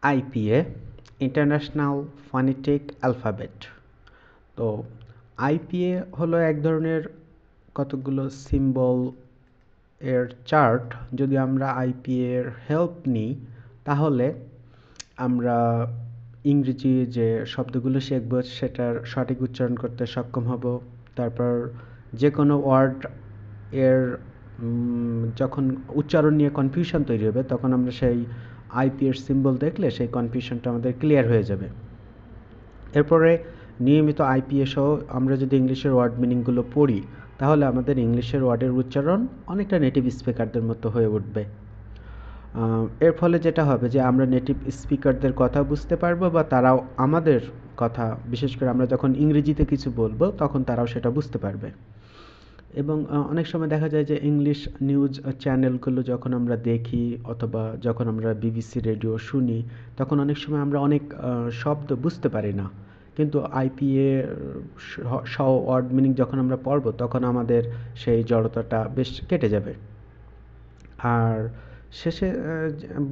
IPA international phonetic alphabet. তো IPA হলো এক ধরনের কতগুলো সিম্বল এর চার্ট। যদি আমরা আইপিএ এর হেল্প নিই তাহলে আমরা ইংরেজি যে শব্দগুলো শিখব সেটার সঠিক উচ্চারণ করতে সক্ষম হব। তারপর যে কোনো ওয়ার্ড এর যখন উচ্চারণ নিয়ে কনফিউশন তৈরি হবে তখন আমরা সেই আইপি এর সিম্বল দেখলে সেই কনফিউশনটা আমাদের ক্লিয়ার হয়ে যাবে। এরপরে নিয়মিত আইপিএ সহ আমরা যদি ইংলিশের ওয়ার্ড মিনিংগুলো পড়ি তাহলে আমাদের ইংলিশের ওয়ার্ডের উচ্চারণ অনেকটা নেটিভ স্পিকারদের মতো হয়ে উঠবে। এর ফলে যেটা হবে যে আমরা নেটিভ স্পিকারদের কথা বুঝতে পারবো বা তারাও আমাদের কথা, বিশেষ করে আমরা যখন ইংরেজিতে কিছু বলবো তখন তারাও সেটা বুঝতে পারবে। এবং অনেক সময় দেখা যায় যে ইংলিশ নিউজ চ্যানেলগুলো যখন আমরা দেখি অথবা যখন আমরা বিবিসি রেডিও শুনি তখন অনেক সময় আমরা অনেক শব্দ বুঝতে পারি না, কিন্তু আইপিএ সহ ওয়ার্ড মিনিং যখন আমরা পড়বো তখন আমাদের সেই জড়তাটা বেশ কেটে যাবে। আর শেষে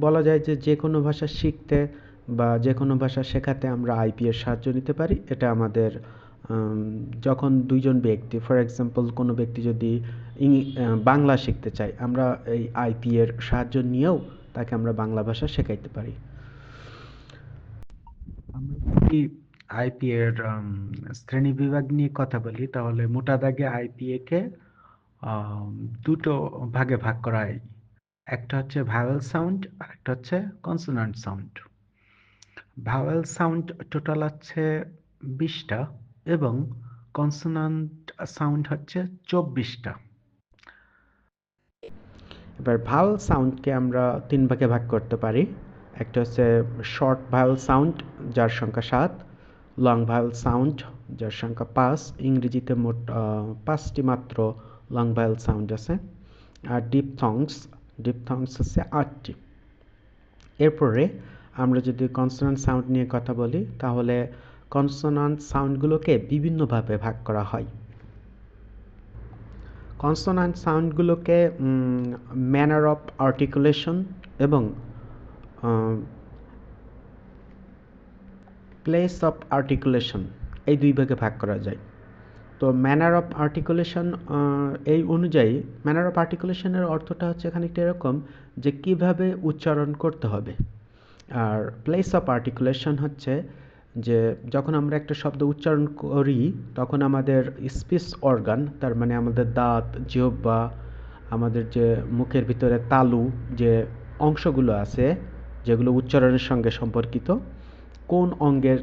বলা যায় যে যে কোনো ভাষা শিখতে বা যে কোনো ভাষা শেখাতে আমরা আইপিএর সাহায্য নিতে পারি। এটা আমাদের যখন দুইজন ব্যক্তি, ফর এক্সাম্পল কোনো ব্যক্তি যদি বাংলা শিখতে চায় আমরা এই আইপিএর সাহায্য নিয়েও তাকে আমরা বাংলা ভাষা শেখাইতে পারি। আমরা যদি আইপি এর শ্রেণী বিভাগ নিয়ে কথা বলি তাহলে মোটা দাগে আইপিএ কে দুটো ভাগে ভাগ করা হয়। একটা হচ্ছে ভাওয়েল সাউন্ড আর একটা হচ্ছে consonant sound. Vowel sound total হচ্ছে 20টা এবং কনসোনান্ট সাউন্ড হচ্ছে 24টা। এবার ভাওয়েল সাউন্ডকে আমরা 3 ভাগে ভাগ করতে পারি। একটা হচ্ছে শর্ট ভাওয়েল সাউন্ড যার সংখ্যা 7, লং ভাওয়েল সাউন্ড যার সংখ্যা 5। ইংরেজিতে মোট 5টি মাত্র লং ভাওয়েল সাউন্ড আছে। আর ডিপথংস হচ্ছে 8টি। এরপরে আমরা যদি কনসোনান্ট সাউন্ড নিয়ে কথা বলি তাহলে কনসোনান্ট সাউন্ডগুলোকে বিভিন্নভাবে ভাগ করা হয়। কনসোনান্ট সাউন্ডগুলোকে ম্যানার অফ আর্টিকুলেশন এবং প্লেস অফ আর্টিকুলেশন এই দুই ভাগে ভাগ করা যায়। তো ম্যানার অফ আর্টিকুলেশন এই অনুযায়ী ম্যানার অফ আর্টিকুলেশনের অর্থটা হচ্ছে খানিকটা এরকম যে কিভাবে উচ্চারণ করতে হবে। আর প্লেস অফ আর্টিকুলেশন হচ্ছে যে যখন আমরা একটা শব্দ উচ্চারণ করি তখন আমাদের স্পিচ অর্গান, তার মানে আমাদের দাঁত, জিহ্বা, আমাদের যে মুখের ভিতরে তালু যে অংশগুলো আছে যেগুলো উচ্চারণের সঙ্গে সম্পর্কিত, কোন অঙ্গের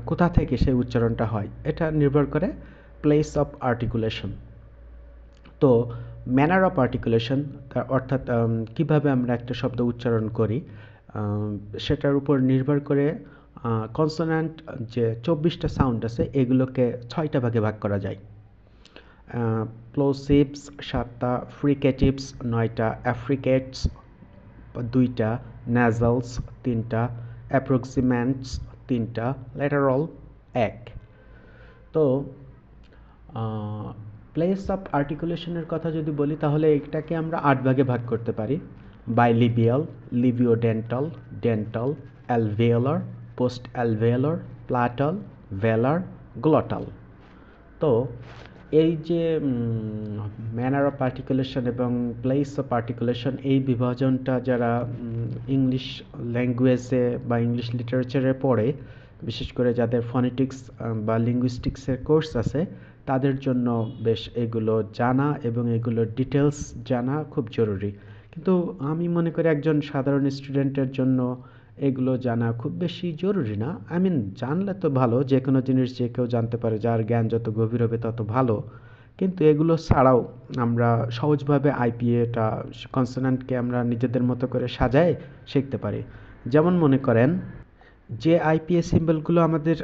কোথা থেকে সেই উচ্চারণটা হয় এটা নির্ভর করে প্লেস অফ আর্টিকুলেশন। তো ম্যানার অফ আর্টিকুলেশন অর্থাৎ কিভাবে আমরা একটা শব্দ উচ্চারণ করি সেটার উপর নির্ভর করে কনসোন্যান্ট যে 24টা সাউন্ড আছে এগুলোকে 6টা ভাগে ভাগ করা যায়। প্লোসিভস 7টা, ফ্রিকেটিভস 9টা, অ্যাফ্রিকেটস 2টা, ন্যাজালস 3টা, অ্যাপ্রক্সিম্যান্টস 3টা, ল্যাটারাল 1। তো প্লেস অফ আর্টিকুলেশনের কথা যদি বলি তাহলে এটাকে আমরা 8 ভাগে ভাগ করতে পারি। বাইলিবিয়াল, লিভিওডেন্টাল, ডেন্টাল, অ্যালভেওলার, পোস্ট অ্যালভেওলার, প্লাটাল, ভেলার, গ্লটাল। তো এই যে ম্যানার অফ আর্টিকুলেশন এবং প্লেস অফ আর্টিকুলেশন এই বিভাজনটা যারা ইংলিশ ল্যাঙ্গুয়েজে বা ইংলিশ লিটারেচারে পড়ে, বিশেষ করে যাদের ফনেটিক্স বা লিঙ্গুইস্টিক্সের কোর্স আছে তাদের জন্য বেশ এগুলো জানা এবং এগুলোর ডিটেলস জানা খুব জরুরি। কিন্তু আমি মনে করি একজন সাধারণ স্টুডেন্টের জন্য এগুলো জানা খুব বেশি জরুরি না। আই মিন জানলে তো ভালো, যে কোনো জিনিস যে কেউ জানতে পারে, যার জ্ঞান যত গভীর হবে তত ভালো। কিন্তু এগুলো ছাড়াও আমরা সহজভাবে আইপিএটা কনসোন্যান্টকে আমরা নিজেদের মতো করে সাজায় শিখতে পারি। যেমন মনে করেন যে আইপিএ সিম্বলগুলো আমাদের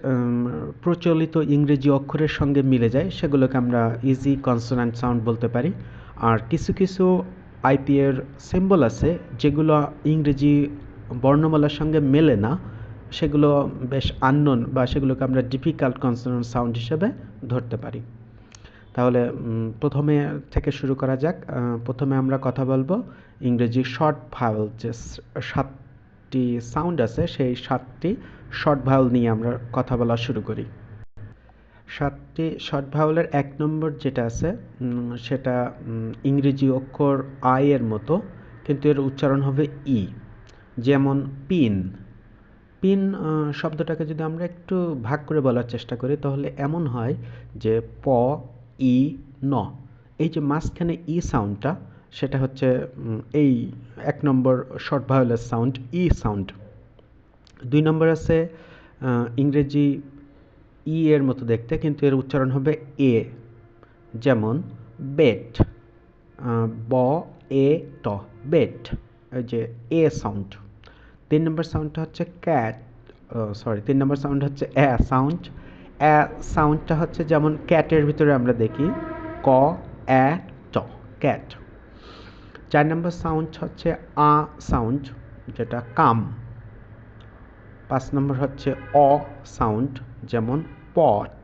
প্রচলিত ইংরেজি অক্ষরের সঙ্গে মিলে যায় সেগুলোকে আমরা ইজি কনসোন্যান্ট সাউন্ড বলতে পারি। আর কিছু কিছু আইপিএর সিম্বল আছে যেগুলো ইংরেজি বর্ণমালার সঙ্গে মেলে না, সেগুলো বেশ আননোন বা সেগুলোকে আমরা ডিফিকাল্ট কনসোন্যান্ট সাউন্ড হিসেবে ধরতে পারি। তাহলে প্রথমে থেকে শুরু করা যাক। প্রথমে আমরা কথা বলবো ইংরেজি শর্ট ভাওয়েল যে 7 7টি সাউন্ড আছে, সেই 7টি শর্ট ভাওয়েল নিয়ে আমরা কথা বলা শুরু করি। 7টি শর্ট ভাওয়েলের 1 নম্বর যেটা আছে সেটা ইংরেজি অক্ষর আই এর মতো, কিন্তু এর উচ্চারণ হবে ই। যেমন পিন। পিন শব্দটাকে যদি আমরা একটু ভাগ করে বলার চেষ্টা করি তাহলে এমন হয় যে প ই ন, এই যে মাঝখানে ই সাউন্ডটা, সেটা হচ্ছে এই 1 নম্বর শর্ট ভাওয়েলের সাউন্ড, ই সাউন্ড। 2 নম্বর আছে ইংরেজি ই এর মতো দেখতে, কিন্তু এর উচ্চারণ হবে এ। যেমন বেট, ব এ ট, বেট, এই যে এ সাউন্ড। 3 নম্বর সাউন্ডটা হচ্ছে ক্যাট, 3 নম্বর সাউন্ড হচ্ছে এ সাউন্ড। এ সাউন্ডটা হচ্ছে যেমন ক্যাটের ভিতরে আমরা দেখি ক এ ট, ক্যাট। 4 নম্বর সাউন্ড হচ্ছে আ সাউন্ড, যেটা কাম। 5 নম্বর হচ্ছে অ সাউন্ড, যেমন পট।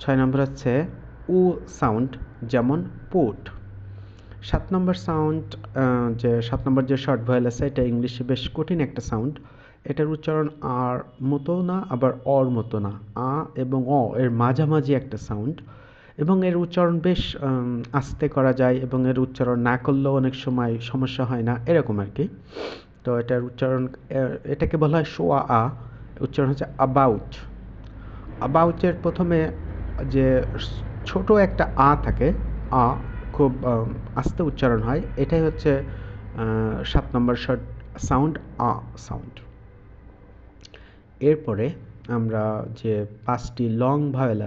6 নম্বর হচ্ছে উ সাউন্ড, যেমন পুট। 7 নম্বর সাউন্ড, যে 7 নম্বর যে শর্ট ভয়েল আছে, এটা ইংলিশে বেশ কঠিন একটা সাউন্ড। এটার উচ্চারণ আর মতো না, আবার অর মতো না, আ এবং অ এর মাঝামাঝি একটা সাউন্ড, এবং এর উচ্চারণ বেশ আস্তে করা যায়, এবং এর উচ্চারণ না করলেও অনেক সময় সমস্যা হয় না, এরকম আর কি। তো এটার উচ্চারণ, এটাকে বলা হয় শোয়া আ, উচ্চারণ হচ্ছে অ্যাবাউট। অ্যাবাউটের প্রথমে যে ছোট একটা আ থাকে, আ খুব আস্তে উচ্চারণ হয়, এটাই হচ্ছে 7 নম্বর শর্ট সাউন্ড, আ সাউন্ড। এরপরে আমরা যে 5টি লং ভাওয়েল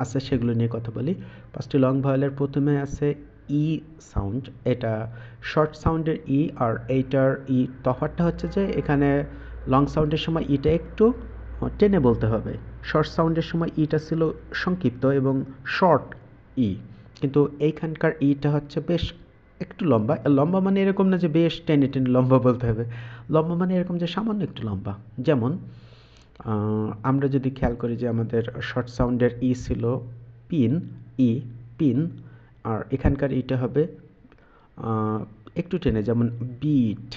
আছে সেগুলো নিয়ে কথা বলি। 5টি লং ভাওয়েলের প্রথমে আছে ই সাউন্ড। এটা শর্ট সাউন্ডের ই, আর এইটার ই তফাৎটা হচ্ছে যে এখানে লং সাউন্ডের সময় ইটা একটু টেনে বলতে হবে, শর্ট সাউন্ডের সময় ইটা ছিল সংক্ষিপ্ত এবং শর্ট ই, কিন্তু এইখানকার ইটা হচ্ছে বেশ একটু লম্বা। লম্বা মানে এরকম না যে বেশ টেনে টেনে লম্বা বলতে হবে, লম্বা মানে এরকম যে সামান্য একটু লম্বা। যেমন আমরা যদি খেয়াল করি যে আমাদের শর্ট সাউন্ডের ই ছিল পিন, ই পিন, আর এখানকার ইটা হবে একটু টেনে, যেমন বিট,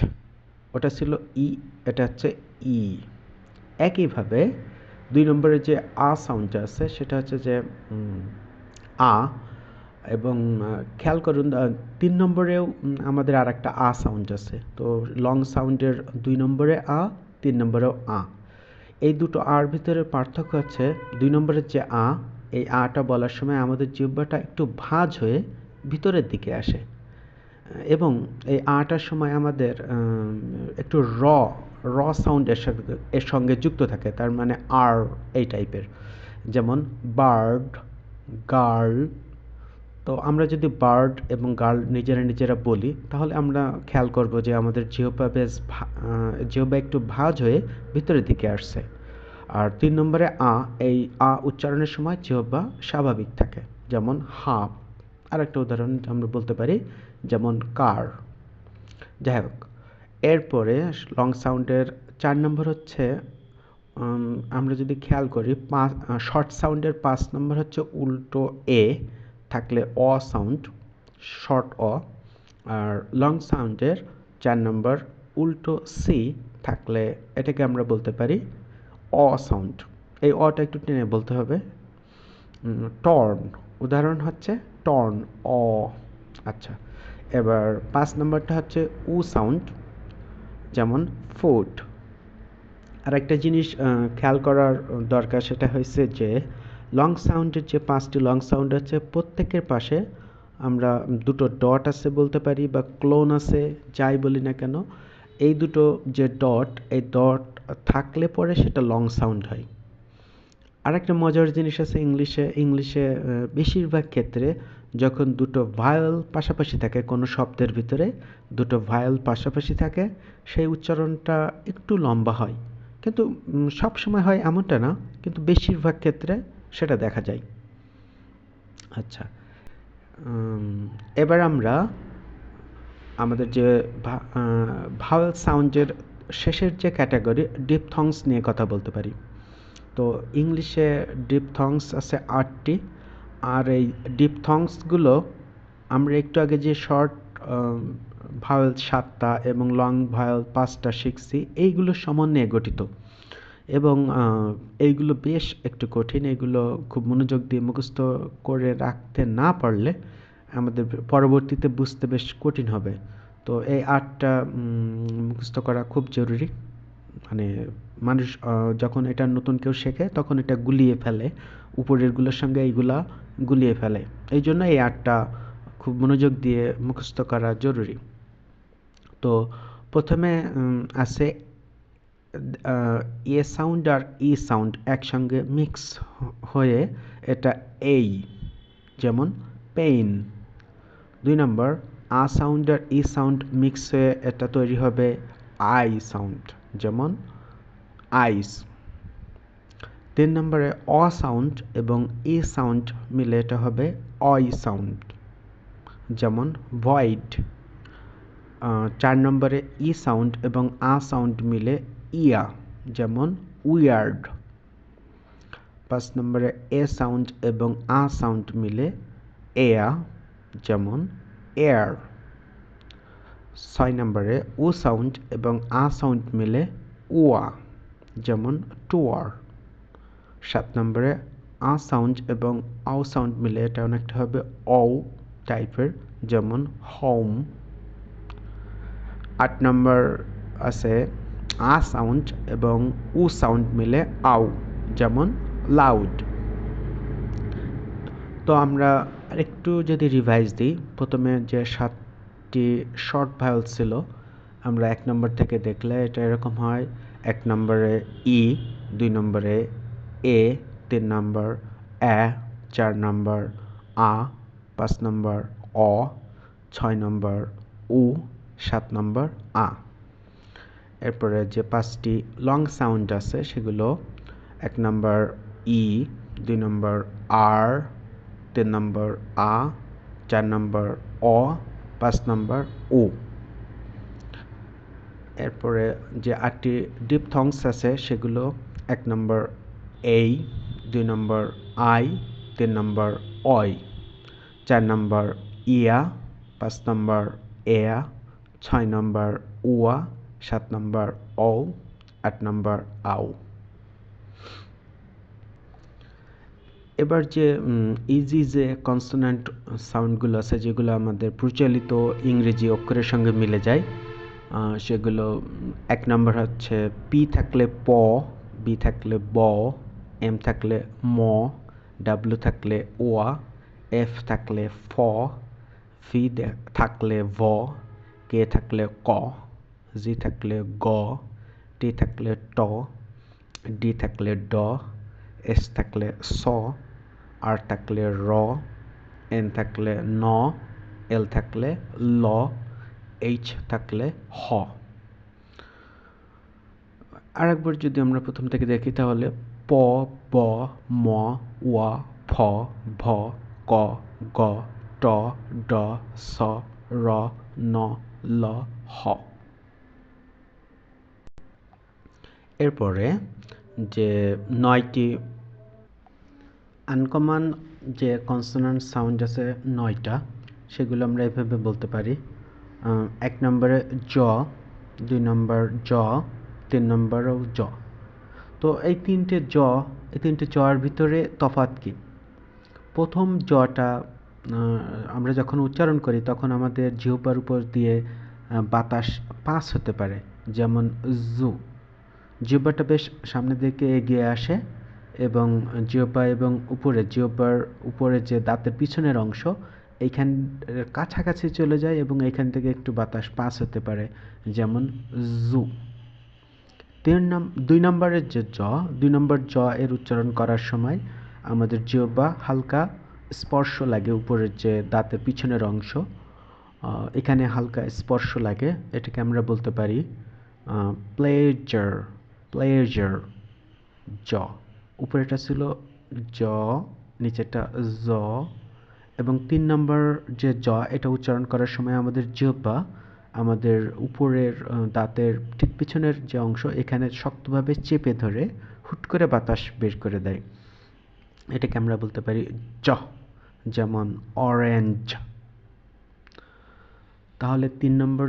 ওটা ছিল ই, এটা হচ্ছে ই। একইভাবে 2 নম্বরের যে আ সাউন্ডটা আছে সেটা হচ্ছে যে আ, এবং খেয়াল করুন 3 নম্বরেও আমাদের আর একটা আ সাউন্ড আছে। তো লং সাউন্ডের 2 নম্বরে আ, 3 নম্বরেও আ। এই দুটো আর ভিতরে পার্থক্য হচ্ছে 2 নম্বরের যে আ, এই আটা বলার সময় আমাদের জিহ্বাটা একটু ভাঁজ হয়ে ভিতরের দিকে আসে, এবং এই আটার সময় আমাদের একটু র সাউন্ড এর সঙ্গে যুক্ত থাকে, তার মানে আর এই টাইপের। যেমন বার্ড, গার্ল। তো আমরা যদি বার্ড এবং গার্ল নিজেরা বলি তাহলে আমরা খেয়াল করব যে আমাদের জিহ্বা একটু ভাঁজ হয়ে ভিতরের দিকে আসছে। আর 3 নম্বরে আ, এই আ উচ্চারণের সময় জিহ্বা স্বাভাবিক থাকে, যেমন হাফ। আর একটা উদাহরণ আমরা বলতে পারি, যেমন কার। যাই হোক, এরপরে লং সাউন্ডের 4 নম্বর হচ্ছে, আমরা যদি খেয়াল করি শর্ট সাউন্ডের 5 নম্বর হচ্ছে উল্টো এ থাকলে অ সাউন্ড, শর্ট অ। আর লং সাউন্ডের 4 নম্বর উল্টো সি থাকলে এটাকে আমরা বলতে পারি অ সাউন্ড। এই অটা একটু টেনে বলতে হবে। টর্ন, উদাহরণ হচ্ছে টর্ন, অ। আচ্ছা, এবার 5 নম্বরটা হচ্ছে উ সাউন্ড, যেমন ফুড। আর একটা জিনিস খেয়াল করার দরকার, সেটা হয়েছে যে লং সাউন্ডের যে 5টি লং সাউন্ড আছে প্রত্যেকের পাশে আমরা দুটো ডট আছে বলতে পারি, বা ক্লোন আছে, যাই বলি না কেন, এই দুটো যে ডট, এই ডট থাকলে পরে সেটা লং সাউন্ড হয়। আর একটা মজার জিনিস আছে ইংলিশে বেশিরভাগ ক্ষেত্রে যখন দুটো ভায়েল পাশাপাশি থাকে কোনো শব্দের ভিতরে, দুটো ভায়েল পাশাপাশি থাকে, সেই উচ্চারণটা একটু লম্বা হয়, কিন্তু সব সময় হয় এমনটা না, কিন্তু বেশিরভাগ ক্ষেত্রে সেটা দেখা যায়। আচ্ছা, এবার আমরা আমাদের যে ভাওয়েল সাউন্ডের শেষের যে ক্যাটাগরি ডিপথংস নিয়ে কথা বলতে পারি। তো ইংলিশে ডিপথংস আছে 8টি, আর এই ডিপথংসগুলো আমরা একটু আগে যে শর্ট ভাওয়েল 7টা এবং লং ভাওয়েল 5টা শিখছি, এইগুলো সমন্বয়ে গঠিত। এবং এইগুলো বেশ একটু কঠিন, এগুলো খুব মনোযোগ দিয়ে মুখস্থ করে রাখতে না পারলে আমাদের পরবর্তীতে বুঝতে বেশ কঠিন হবে। তো এই 8টা মুখস্থ করা খুব জরুরি। মানে মানুষ যখন এটা নতুন কেউ শেখে তখন এটা গুলিয়ে ফেলে, উপরেরগুলোর সঙ্গে এইগুলা গুলিয়ে ফেলে। এই জন্য এই 8টা খুব মনোযোগ দিয়ে মুখস্থ করা জরুরি। তো প্রথমে আছে এ সাউন্ড আর ই সাউন্ড একসঙ্গে মিক্স হয়ে এটা এই, যেমন পেইন। 2 নম্বর আ সাউন্ড আর ই সাউন্ড মিক্স হয়ে এটা তৈরি হবে আই সাউন্ড, যেমন আইস। 3 নম্বরে অ সাউন্ড এবং ই সাউন্ড মিলে এটা হবে অই সাউন্ড, যেমন ভয়েড। 4 নম্বরে ই সাউন্ড এবং আ সাউন্ড মিলে ইয়া, যেমন উইয়ার্ড। 5 নম্বরে এ সাউন্ড এবং আ সাউন্ড মিলে এয়া, যেমন এয়ার। 6 নম্বরে উ সাউন্ড এবং আ সাউন্ড মিলে উয়া, যেমন টুয়ার। 7 নম্বরে আ সাউন্ড এবং আও সাউন্ড মিলে এটা অনেকটা হবে অউ টাইপের, যেমন হোম। 8 নম্বর আছে আ সাউন্ড এবং উ সাউন্ড মিলে আউ, যেমন লাউড। তো আমরা একটু যদি রিভাইজ দিই, প্রথমে যে 7টি শর্ট ভাওয়েল ছিল আমরা 1 নম্বর থেকে দেখলে এটা এরকম হয়। 1 নম্বরে ই, 2 নম্বরে এ, 3 নম্বর এ, 4 নম্বর আ, 5 নম্বর অ, 6 নম্বর উ, 7 নম্বর আ। এরপরে যে 5টি লং সাউন্ড আছে সেগুলো 1 নম্বর ই, 2 নম্বর আর, 3 নম্বর আ, 4 নম্বর অ, 5 নম্বর উ। এরপরে যে 8টি ডিপথংস আছে সেগুলো 1 নম্বর এই, 2 নম্বর আই, 3 নম্বর অই, 4 নম্বর ইয়া, 5 নম্বর এয়া, 6 নম্বর উয়া, 7 নম্বর ও, 8 নম্বর আও। এবার যে ইজি যে কনসোনেন্ট সাউন্ডগুলো আছে যেগুলো আমাদের প্রচলিত ইংরেজি অক্ষরের সঙ্গে মিলে যায়, সেগুলো 1 নম্বর হচ্ছে পি থাকলে প, বি থাকলে ব, এম থাকলে ম, ডাব্লু থাকলে ওয়া, এফ থাকলে ফ, ভি থাকলে ভ, কে থাকলে ক, জি থাকলে গ, টি থাকলে ট, ডি থাকলে ড, এস থাকলে স, আর থাকলে র, এন থাকলে ন, এল থাকলে ল, এইচ থাকলে হ। আরেকবার যদি আমরা প্রথম থেকে দেখি তাহলে প, ব, ম, ওয়া, ফ, ভ, ক, গ, ট, ড, স, র, ন, ল, হ। এরপরে যে 9টি আনকমন যে কনসোনেন্ট সাউন্ড আছে 9টা, সেগুলো আমরা এভাবে বলতে পারি। 1 নম্বরে জ, 2 নম্বর জ, 3 নম্বরও জ। তো এই তিনটে জর ভিতরে তফাৎ কি? প্রথম জটা আমরা যখন উচ্চারণ করি তখন আমাদের জিহ্বার উপর দিয়ে বাতাস পাস হতে পারে, যেমন জু। জিহ্বাটা বেশ সামনের দিকে এগিয়ে আসে এবং জিহ্বা এবং জিহ্বার উপরে যে দাঁতের পিছনের অংশ এইখান কাছাকাছি চলে যায় এবং এইখান থেকে একটু বাতাস পাস হতে পারে, যেমন জু। 2 নম্বরের যে জ, 2 নম্বর জ এর উচ্চারণ করার সময় আমাদের জিহ্বা হালকা স্পর্শ লাগে, উপরের যে দাঁতের পিছনের অংশ এখানে হালকা স্পর্শ লাগে, এটাকে আমরা বলতে পারি প্লেজার। প্লেজার জ, উপরেটা ছিল জ, নিচেটা জ। এবং 3 নম্বর যে জ, এটা উচ্চারণ করার সময় আমাদের জিহ্বা আমাদের উপরের দাঁতের ঠিক পিছনের যে অংশ এখানে শক্তভাবে চেপে ধরে হুট করে বাতাস বের করে দেয়, এটাকে আমরা বলতে পারি জ, যেমন অরেঞ্জ। তাহলে 3 নম্বর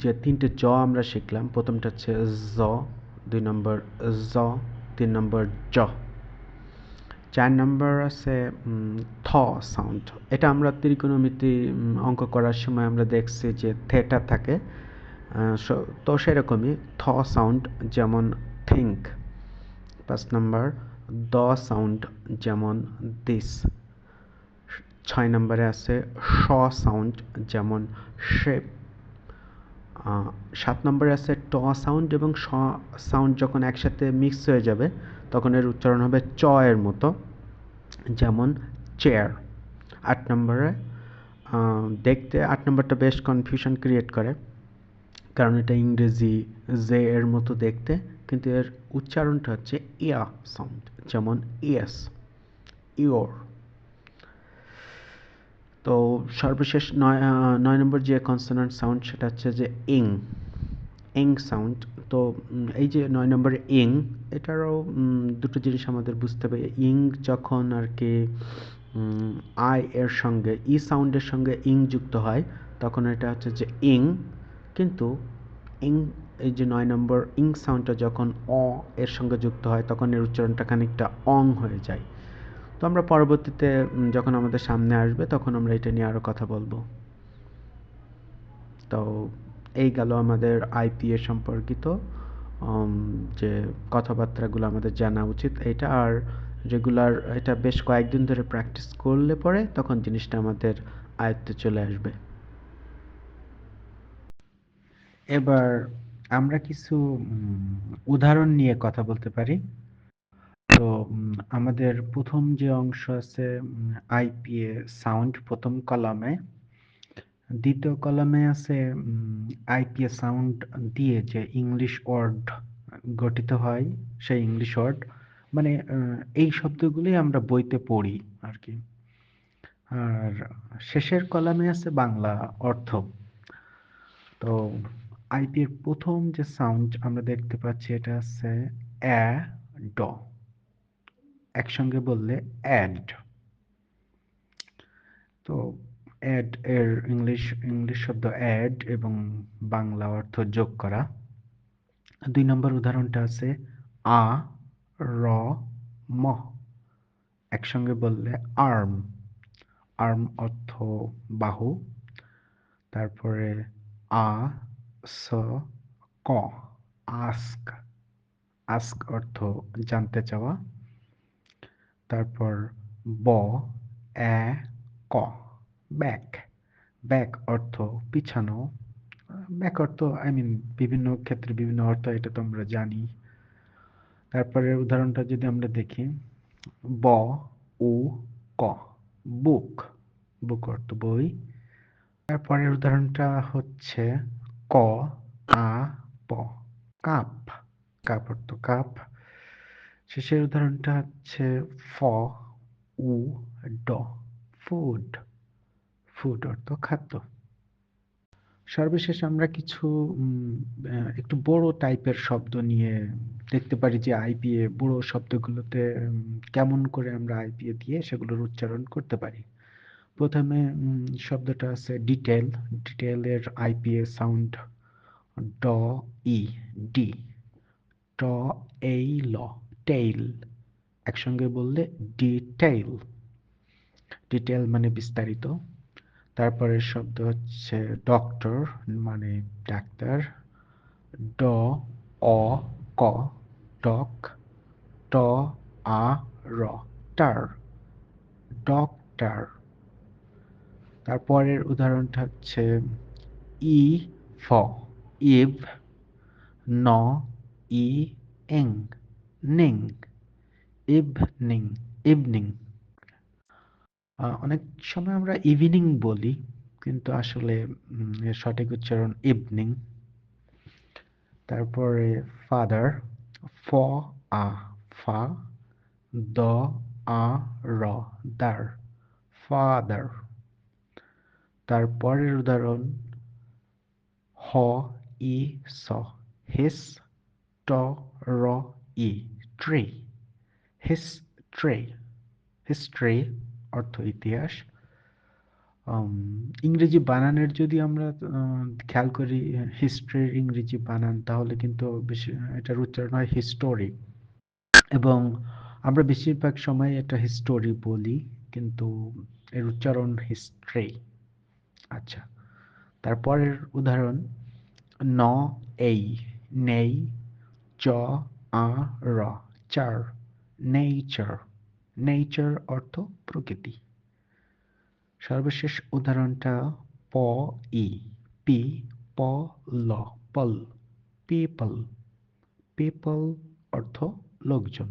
যে 3টে জ আমরা শিখলাম, প্রথমটা হচ্ছে জ, 2 নম্বর জ, 3 নম্বর জ। 4 নম্বর আছে থ সাউন্ড। এটা আমরা ত্রিকোণমিতি অঙ্ক করার সময় আমরা দেখছি যে থেটা থাকে, তো সেরকমই থ সাউন্ড, যেমন থিঙ্ক। 5 নম্বর দ সাউন্ড, যেমন দিস। 6 নম্বরে আছে স সাউন্ড, যেমন শেপ। 7 নম্বরে আছে ট সাউন্ড এবং স সাউন্ড যখন একসাথে মিক্স হয়ে যাবে তখন এর উচ্চারণ হবে চ এর মতো, যেমন চেয়ার। 8 নম্বরে দেখতে 8 নম্বরটা বেশ কনফিউশন ক্রিয়েট করে, কারণ এটা ইংরেজি জে এর মতো দেখতে, কিন্তু এর উচ্চারণটা হচ্ছে ইয়া সাউন্ড, যেমন ইয়েস, ইওর। তো সর্বশেষ 9 নম্বর যে কনসোনেন্ট সাউন্ড সেটা হচ্ছে যে ইং, ইং সাউন্ড। তো এই যে 9 নম্বরে ইং, এটারও দুটো জিনিস আমাদের বুঝতে হবে। ইং যখন আর কি আই এর সঙ্গে ই সাউন্ডের সঙ্গে ইং যুক্ত হয় তখন এটা হচ্ছে যে ইং, কিন্তু ইং, এই যে 9 নম্বর ইং সাউন্ডটা যখন অ এর সঙ্গে যুক্ত হয় তখন এর উচ্চারণটা খানিকটা অং হয়ে যায়। তো আমরা পরবর্তীতে যখন আমাদের সামনে আসবে তখন আমরা এটা নিয়ে আরও কথা বলবো। তো এই গেল আমাদের আইপিএ সম্পর্কিত যে কথাবার্তাগুলো আমাদের জানা উচিত এটা। আর রেগুলার এটা বেশ কয়েকদিন ধরে প্র্যাকটিস করলে পরে তখন জিনিসটা আমাদের আয়ত্তে চলে আসবে। এবার আমরা কিছু উদাহরণ নিয়ে কথা বলতে পারি। তো আমাদের প্রথম যে অংশ আছে আইপিএ সাউন্ড প্রথম কলামে, দ্বিতীয় কলামে আছে আইপিএ সাউন্ড দিয়ে যে ইংলিশ ওয়ার্ড গঠিত হয়, সেই ইংলিশ ওয়ার্ড মানে এই শব্দগুলি আমরা বইতে পড়ি আর কি। আর শেষের কলামে আছে বাংলা অর্থ। তো আইপি এর প্রথম যে সাউন্ড আমরা দেখতে পাচ্ছি এটা আছে অ্যা, ড, একসঙ্গে বললে অ্যাড। তো অ্যাড এর ইংলিশ শব্দ অ্যাড এবং বাংলা অর্থ যোগ করা। 2 নম্বর উদাহরণটা আছে আ, র, ম, একসঙ্গে বললে আর্ম। আর্ম অর্থ বাহু। তারপরে আ, স, ক, আস্ক। আস্ক অর্থ জানতে চাওয়া। তারপর ব, এ, ক, ব্যাক। ব্যাক অর্থ পিছানো। ব্যাক অর্থ বিভিন্ন ক্ষেত্রে বিভিন্ন অর্থ, এটা তো আমরা জানি। তারপরে উদাহরণটা যদি আমরা দেখি ব, উ, ক, বুক। বুক অর্থ বই। তারপরের উদাহরণটা হচ্ছে ক, আ, প, কাপ। কাপ অর্থ কাপ। শেষের উদাহরণটা হচ্ছে ফ, উ, ড, ফুড। ফুড অর্থ খাদ্য। সর্বশেষ আমরা কিছু একটু বড় টাইপের শব্দ নিয়ে দেখতে পারি যে আইপিএ বড় শব্দগুলোতে কেমন করে আমরা আইপিএ দিয়ে সেগুলোর উচ্চারণ করতে পারি। প্রথমে শব্দটা আছে ডিটেল। ডিটেলের আইপিএ সাউন্ড ড, ই, ডি। ট, এই, ল, টেইল, একসঙ্গে বললে ডিটেইল। ডিটেল মানে বিস্তারিত। তারপরের শব্দ হচ্ছে ডক্টর, মানে ডাক্তার। ড, অ, ক, ডক। ট, আ, র, টার, ডক্টর। তারপরের উদাহরণটা হচ্ছে ই, ফ, ইভ। ন, ই, ইং, নিং, ইভনিং, ইভনিং। অনেক সময় আমরা ইভিনিং বলি, কিন্তু আসলে এর সঠিক উচ্চারণ ইভনিং। তারপরে ফাদার, ফ, আ, ফা, দ, আ, র, দার, ফাদার। তারপরের উদাহরণ হ, ই, স, হিস। ট, র, ই, ট্রি, হিস্ট্রি। হিস্ট্রি অর্থ ইতিহাস। আম, ইংরেজি বানানের যদি আমরা খেয়াল করি, হিস্ট্রির ইংরেজি বানান, তাহলে কিন্তু বেশি এটার উচ্চারণ হয় হিস্টোরি, এবং আমরা বেশিরভাগ সময় এটা হিস্টোরি বলি, কিন্তু এর উচ্চারণ হিস্ট্রি। আচ্ছা, তারপরের উদাহরণ, ন এই, নেই, চ আ র, চার, নেইচার। নেইচার অর্থ প্রকৃতি। সর্বশেষ উদাহরণটা, প ই, পি, প ল, পল, পিপল। পিপল অর্থ লোকজন।